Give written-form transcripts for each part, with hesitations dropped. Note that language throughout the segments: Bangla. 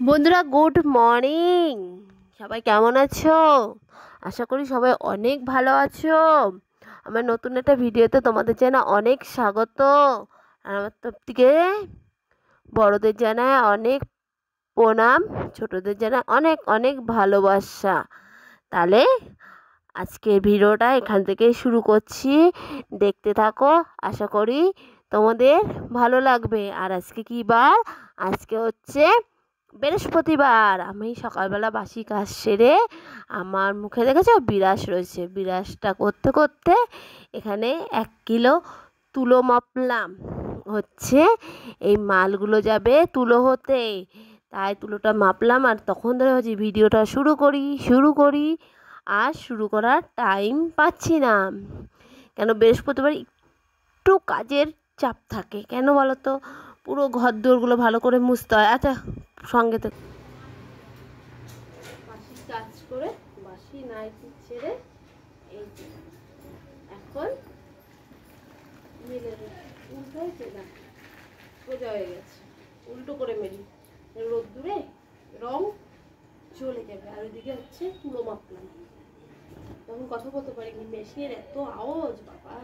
বন্ধুরা গুড মর্নিং। সবাই কেমন আছো? আশা করি সবাই অনেক ভালো আছো। আমার নতুন একটা ভিডিওতে তোমাদের জানা অনেক স্বাগত। আর আমার তরফ থেকে বড়দের জানায় অনেক প্রণাম, ছোটদের জানায় অনেক অনেক ভালোবাসা। তাহলে আজকের ভিডিওটা এখান থেকেই শুরু করছি, দেখতে থাকো। আশা করি তোমাদের ভালো লাগবে। আর আজকে কী বার? আজকে হচ্ছে বৃহস্পতিবার। আমি সকালবেলা বাসি কাজ সেরে আমার মুখে দেখেছো বিরাস রয়েছে, বিরাসটা করতে করতে এখানে 1 কিলো তুলো মাপলাম। হচ্ছে এই মালগুলো যাবে তুলো হতে, তাই তুলোটা মাপলাম। আর তখন ধরে হচ্ছে ভিডিওটা শুরু করি আর শুরু করার টাইম পাচ্ছি না। কেন বৃহস্পতিবার একটু কাজের চাপ থাকে, কেন বলো তো? পুরো ঘর দোরগুলো ভালো করে মুছতে হয়। আচ্ছা, সঙ্গে তো বাসি কাজ করে বাসি নাইটি ছেড়ে এই এখন মেলে উল্টো হয়েছে না, সোজা হয়ে গেছে। উল্টো করে মেলি, রোদ্দুরে রং চলে যাবে। আর ওইদিকে হচ্ছে তুলো মাপলাম, তখন কথা বলতে পারিনি, মেশিনের এত আওয়াজ বাবা।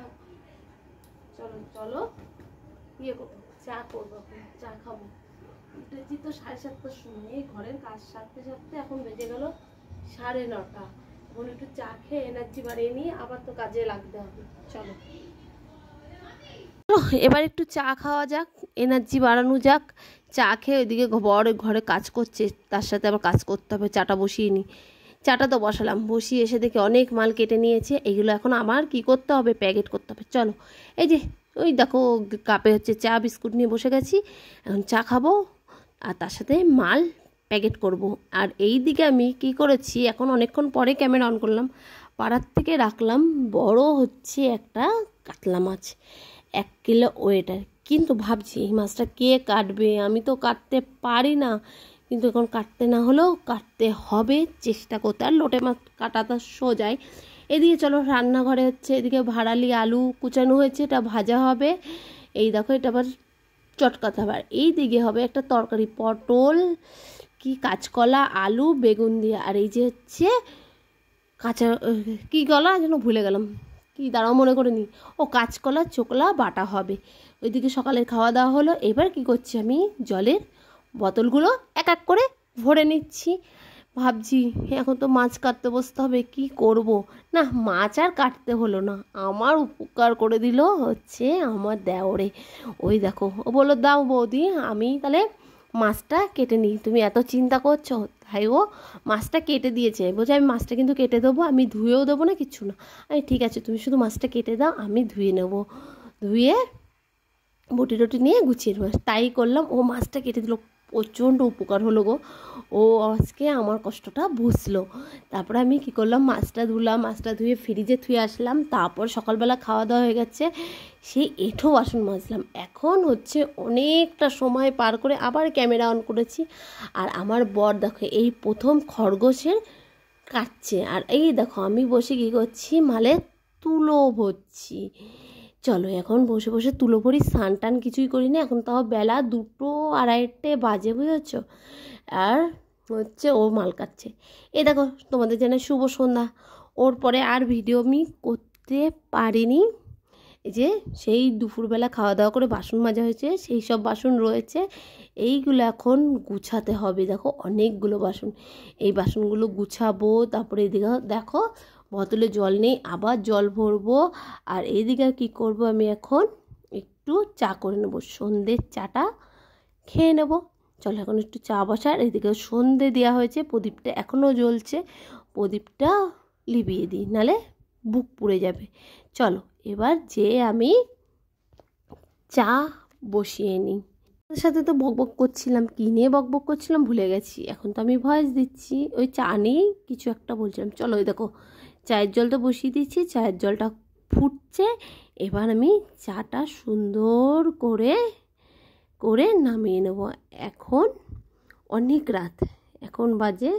চলো চলো ইয়ে করবো, চা করবো, এখন চা খাবো। উঠেছি তো 7:30টার সময়, এই ঘরের কাজ সারতে সারতে এখন বেজে গেল 9:30। এখন একটু চা খেয়ে এনার্জি বাড়িয়ে নিয়ে আবার তো কাজে লাগতে হবে। চলো এবার একটু চা খাওয়া যাক, এনার্জি বাড়ানো যাক। চা খেয়ে ওইদিকে বড় ঘরে কাজ করছে, তার সাথে আবার কাজ করতে হবে। চাটা বসিয়ে নিই। চাটা তো বসালাম, বসিয়ে এসে দেখে অনেক মাল কেটে নিয়েছে। এগুলো এখন আমার কি করতে হবে? প্যাকেট করতে হবে। চলো এই যে ওই দেখো কাপে হচ্ছে চা বিস্কুট নিয়ে বসে গেছি, এখন চা খাবো আর তার সাথে মাল প্যাকেট করব। আর এই দিকে আমি কি করেছি, এখন অনেকক্ষণ পরে ক্যামেরা অন করলাম, পাড়ার থেকে রাখলাম বড় হচ্ছে একটা কাতলা মাছ, 1 কিলো ওয়েটার। কিন্তু ভাবছি এই মাছটা কে কাটবে? আমি তো কাটতে পারি না, কিন্তু এখন কাটতে না হলেও কাটতে হবে, চেষ্টা করতে। আর লোটে মাছ কাটাটা সোজাই। এদিকে চলো রান্নাঘরে হচ্ছে, এদিকে ভাড়ালি আলু কুচানো হয়েছে, এটা ভাজা হবে। এই দেখো এটা আবার চটকাতে হবে। আর এই দিকে হবে একটা তরকারি, পটল কি কাঁচকলা আলু বেগুন দিয়ে। আর এই যে হচ্ছে কাঁচা কি গলা যেন ভুলে গেলাম, কি দাঁড়াও মনে করে নি, ও কাঁচকলা চোকলা বাটা হবে। ওইদিকে সকালের খাওয়া দাওয়া হলো। এবার কি করছি, আমি জলের বোতলগুলো এক এক করে ভরে নিচ্ছি। ভাবছি এখন তো মাছ কাটতে বসতে হবে, কি করব। না, মাছ আর কাটতে হলো না, আমার উপকার করে দিল হচ্ছে আমার দেওরে। ওই দেখো ও বললো দাও বৌদি আমি তাহলে মাছটা কেটে নিই, তুমি এত চিন্তা করছো। তাই ও মাছটা কেটে দিয়েছে, বলছে আমি মাছটা কিন্তু কেটে দেবো, আমি ধুয়েও দেবো না, কিচ্ছু না। আমি ঠিক আছে তুমি শুধু মাছটা কেটে দাও, আমি ধুয়ে নেবো, ধুয়ে বটি টটি নিয়ে গুছিয়ে নেবো। তাই করলাম, ও মাছটা কেটে দিল, প্রচণ্ড উপকার হলো গো। ও আজকে আমার কষ্টটা বুঝলো। তারপরে আমি কি করলাম, মাছটা ধুলাম, মাছটা ধুয়ে ফ্রিজে থুয়ে আসলাম। তারপর সকালবেলা খাওয়া দাওয়া হয়ে গেছে, সেই এঁঠো বাসন মাজলাম। এখন হচ্ছে অনেকটা সময় পার করে আবার ক্যামেরা অন করেছি। আর আমার বর দেখো এই প্রথম খরগোশের কাটছে, আর এই দেখো আমি বসে কী করছি, মালের তুলো ভরছি। চলো এখন বসে বসে তুলো ভরি, স্নান টান কিছুই করি না, এখন তাও বেলা 2-2:30 বাজে, বুঝেছ। আর হচ্ছে ও মাল কাটছে। এ দেখো তোমাদের জানাই শুভ সন্ধ্যা। ওর পরে আর ভিডিও আমি করতে পারিনি। এই যে সেই দুপুরবেলা খাওয়া দাওয়া করে বাসন মাজা হয়েছে, সেই সব বাসন রয়েছে, এইগুলো এখন গুছাতে হবে। দেখো অনেকগুলো বাসন, এই বাসনগুলো গুছাবো। তারপরে এদিকে দেখো বোতলে জল নেই, আবার জল ভরবো। আর এইদিকে কী করব, আমি এখন একটু চা করে নেবো, সন্ধ্যের চাটা খেয়ে নেব। চলো এখন একটু চা বসার। এদিকে সন্ধে দেওয়া হয়েছে, প্রদীপটা এখনও জ্বলছে, প্রদীপটা লিভিয়ে দিই, নালে বুক পুড়ে যাবে। চলো এবার যে আমি চা বসিয়ে নিই। ওর সাথে তো বকবক করছিলাম, কী নিয়ে বকবক করছিলাম ভুলে গেছি। এখন তো আমি ভয়েস দিচ্ছি, ওই চা নিয়েই কিছু একটা বলছিলাম। চলো ওই দেখো চায়ের জলটা বসিয়ে দিচ্ছি, চায়ের জলটা ফুটছে। এবার আমি চাটা সুন্দর করে করে নামিয়ে নেব। এখন অনেক রাত, এখন বাজে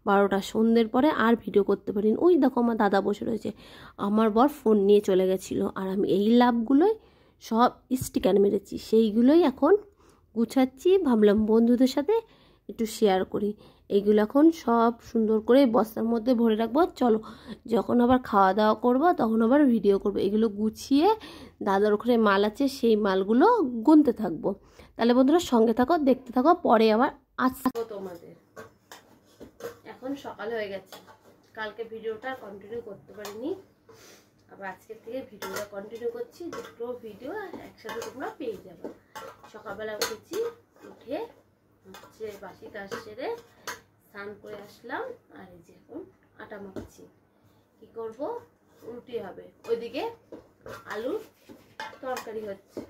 12টা। সন্ধ্যের পরে আর ভিডিও করতে পারিনি। ওই দেখো আমার দাদা বসে রয়েছে, আমার বর ফোন নিয়ে চলে গেছিলো। আর আমি এই লাভগুলোই সব স্টিকার মেরেছি, সেইগুলোই এখন গুছাচ্ছি। ভাবলাম বন্ধুদের সাথে একটু শেয়ার করি। এইগুলো এখন সব সুন্দর করে বস্তার মধ্যে ভরে রাখবো। চলো যখন আবার খাওয়া দাওয়া করবো তখন আবার ভিডিও করবো। এগুলো গুছিয়ে দাদার ওখানে মাল আছে সেই মালগুলো গুনতে থাকবো। তাহলে বন্ধুরা সঙ্গে থাকো, দেখতে থাকো, পরে আবার আসবো তোমাদের। এখন সকাল হয়ে গেছে, কালকে ভিডিওটা কন্টিনিউ করতে পারিনি, আবার আজকের থেকে ভিডিওটা কন্টিনিউ করছি। দুটো ভিডিও একসাথে তোমরা পেয়ে যাবে। সকালবেলা উঠেছি, উঠে হচ্ছে বাসি কাজ সেরে স্নান করে আসলাম, আর এই যে এখন আটা মাখছি। কি করব, রুটি হবে, ওইদিকে আলুর তরকারি হচ্ছে।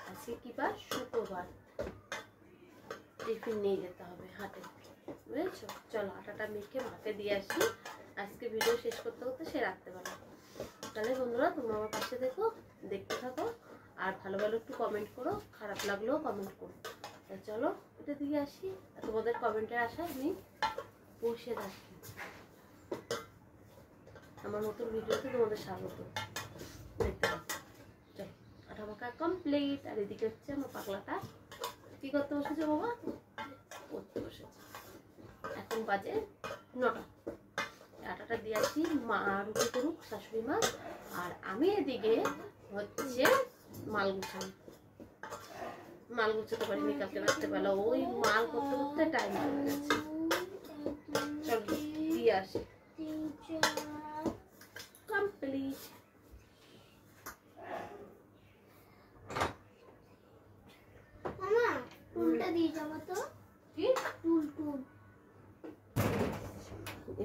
আজকে কি বার, শুক্রবার, টিফিন নিয়ে যেতে হবে হাটে, বুঝেছো। চলো আটাটা মেখে মাকে দিয়ে আসি। আজকে ভিডিও শেষ করতে করতে সে রাত্রেবেলা। তাহলে বন্ধুরা তোমরা আমার পাশে দেখো, দেখতে থাকো, আর ভালো ভালো একটু কমেন্ট করো, খারাপ লাগলেও কমেন্ট করো। চলো এটা দিকে আসি, তোমাদের কমেন্টের আশা আমি বসে থাকি। আমার নতুন ভিডিওতে তোমাদের স্বাগত, দেখতে থাকো। চলো আটা মাখা কমপ্লিট। আর এদিকে হচ্ছে আমার পাগলাটা কি করতে বসেছে বাবা, পড়তে বসেছে। এখন বাজে 9টা। আটাটা দিয়ে আসি, মা রুটি করুক শাশুড়ি মা, আর আমি এদিকে হচ্ছে মাল গুছাতে পারিনি কালকে রাত্রেবেলা, ওই মাল করতে করতে টাইম হয়ে গেছে। চল দিয়ে আসি, কমপ্লিট।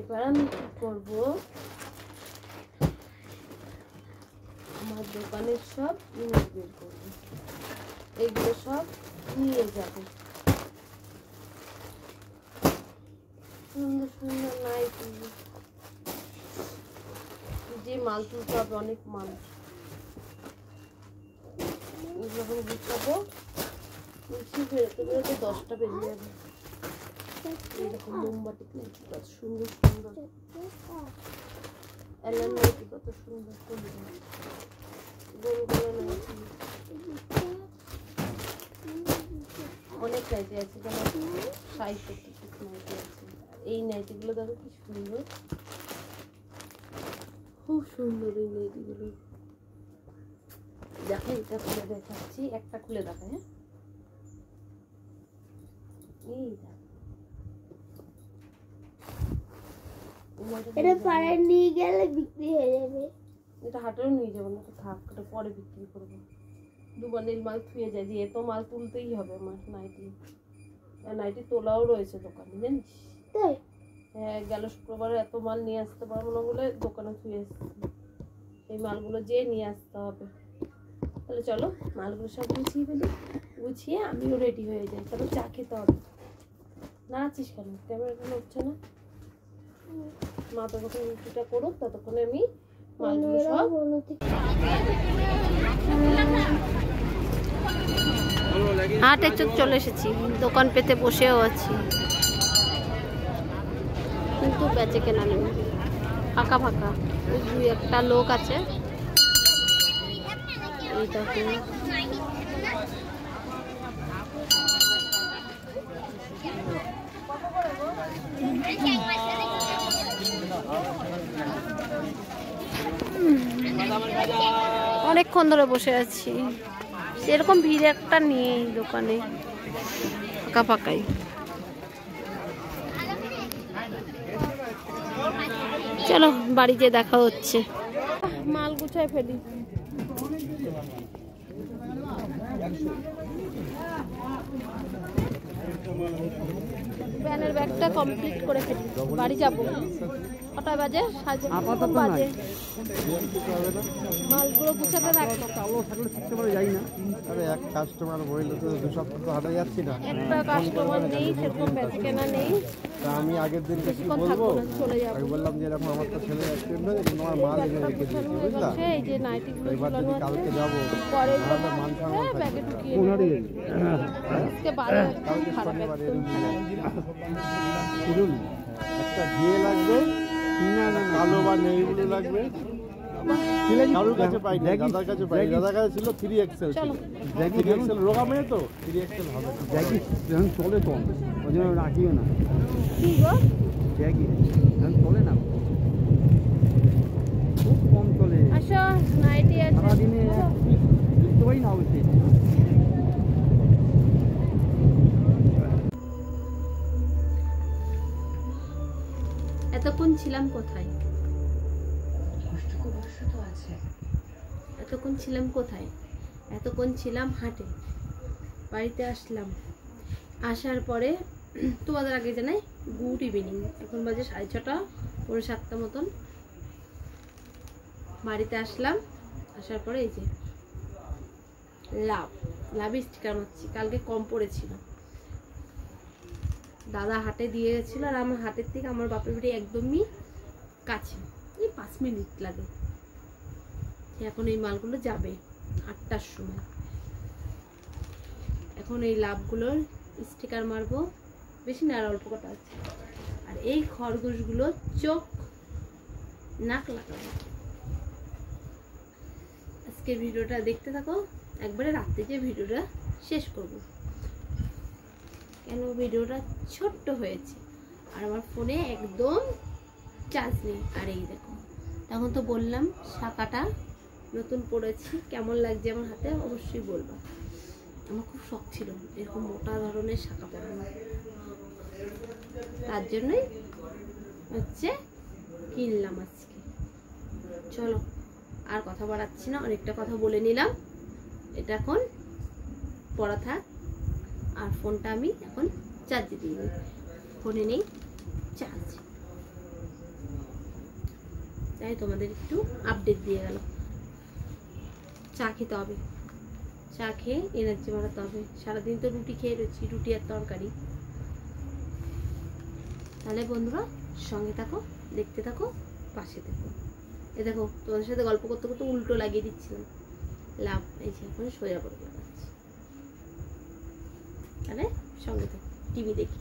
এবার আমি কি করবো, আমার দোকানের সব জিনিস বের করবো, এগুলো সব নিয়ে যাবো। সুন্দর সুন্দর নাইটি, যে মাল তুলতে হবে, অনেক মাল, যখন গুছাবো গুছিয়ে বেরোতে বেরোতে 10টা বেজে যাবে। এরকম মোমবাতি কত সুন্দর সুন্দর, এলান নাইটি কত সুন্দর সুন্দর, গোল গোল নাইটি, অনেক নাইটি আছে, যেমন 60-70 নাইটি আছে। এই নাইটিগুলো দেখো কি সুন্দর, খুব সুন্দর এই নাইটিগুলো। দেখো এটা খুলে দেখাচ্ছি, একটা খুলে দেখা। হ্যাঁ এই এটা পাড়ায় নিয়ে গেলে বিক্রি হয়ে যাবে। এটা হাটেও নিয়ে যাবো না, থাক, এটা পরে বিক্রি করবো। দুবানের মাল থুয়ে যায়, যে এত মাল তুলতেই হবে আমার। নাইটি তোলাও রয়েছে দোকানে, জানিস। তাই? হ্যাঁ, গেল শুক্রবারে এত মাল নিয়ে আসতে পারবো না বলে দোকানে থুয়ে এসেছি। এই মালগুলো যে নিয়ে আসতে হবে। তাহলে চলো মালগুলো সব গুছিয়ে ফেলি, গুছিয়ে আমিও রেডি হয়ে যাই। তাহলে চা খেতে হবে। নাড়াচ্ছিস কেন, ক্যামেরাটা নড়ছে না। মা ততক্ষণ রুটিটা করুক, ততক্ষণে আমি মালগুলো সব হাটে চলে এসেছি, দোকান পেতে বসেও আছি, কিন্তু বেচে কেনা নেই, ফাঁকা ফাঁকা। ওই 2-1টা লোক আছে। এই দেখো অনেকক্ষণ ধরে বসে আছি, সেরকম ভিড় একটা নেই দোকানে, ফাঁকা ফাঁকাই। চলো বাড়ি যেয়ে দেখা হচ্ছে। মাল গুছায় ফেলি। ভ্যানের ব্যাগটা কমপ্লিট করে ফেলি, বাড়ি যাবো। কটা বাজে? 5:30 বাজে। মালগুলো গুছাতে রাখবো। যাই না, আরে এক কাস্টমার বললো তো 2 সপ্তাহ তো হাটে যাচ্ছি না, একটা কাস্টমার নেই, সেরকম বেচা কেনা নেই। তা আমি আগের দিনকে কি বলবো, আমি বললাম যে এরকম আমার তো ছেলে অ্যাক্সিডেন্ট হয়েছে, তোমার মাল এনে রেখে দিয়েছি, বুঝলা। এই যে নাইটিগুলো এবার যদি কালকে যাবো পরে তাহলে মাল খাওয়া ব্যাগে ঢুকিয়ে আজকে বাজার একদম খারাপ, একদম একটা ঘিয়ে লাগবে, কালো বা নেই লাগবে, কারোর কাছে পাইনি, দাদার কাছে পাইনি। দাদার কাছে ছিল 3XL, চলো 3XL রোগা মেয়ে তো 3XL হবে। জ্যাকি যখন চলে কম ওই জন্য রাখিও না। কি গো জ্যাকি যখন চলে না খুব কম চলে, আসো নাইটি আছে সারাদিনে বুঝতে পারি না অবশ্যই। এতক্ষণ ছিলাম কোথায়? এতক্ষণ ছিলাম কোথায়? এতক্ষণ ছিলাম হাটে। বাড়িতে আসলাম, আসার পরে তোমাদের আগে জানাই গুড ইভিনিং। এখন বাজে 6:30, 7:30 মতন। বাড়িতে আসলাম, আসার পরে এই যে লাভ স্টিকার মারছি। কালকে কম পড়েছিল, দাদা হাটে দিয়ে গেছিল, আর আমার হাটের থেকে আমার বাপের বাড়ি একদমই কাছে, এই 5 মিনিট লাগে। এখন এই মালগুলো যাবে 8টার সময়। এখন এই লাভগুলোর স্টিকার মারবো, বেশি না, আর অল্প কটা আছে। আর এই খরগোশগুলো চোখ নাক লাগাবো। আজকের ভিডিওটা দেখতে থাকো, একবারে রাত্রে যে ভিডিওটা শেষ করব। কেন ভিডিওটা ছোট্ট হয়েছে, আর আমার ফোনে একদম চার্জ নেই। আর এই দেখো, তখন তো বললাম শাখাটা নতুন পড়েছি, কেমন লাগছে আমার হাতে অবশ্যই বলবা। আমার খুব শখ ছিল এরকম মোটা ধরনের শাখা পরানো, তার জন্যই হচ্ছে কিনলাম আজকে। চলো আর কথা বাড়াচ্ছি না, অনেকটা কথা বলে নিলাম। এটা এখন পড়া থাক, আর ফোনটা আমি এখন চার্জে দিয়ে দিই। ফোনে নেই চার্জ, তাই তোমাদের একটু আপডেট দিয়ে গেল। চা খেতে হবে, চা খেয়ে এনার্জি বাড়াতে হবে। সারাদিন তো রুটি খেয়ে রয়েছি, রুটি আর তরকারি। তাহলে বন্ধুরা সঙ্গে থাকো, দেখতে থাকো, পাশে থাকো। এ দেখো তোমাদের সাথে গল্প করতে করতে উল্টো লাগিয়ে দিচ্ছিলাম লাভ, এই যে এখন সোজা করে লাগাচ্ছি। তাহলে সঙ্গে থাকো, টিভি দেখি।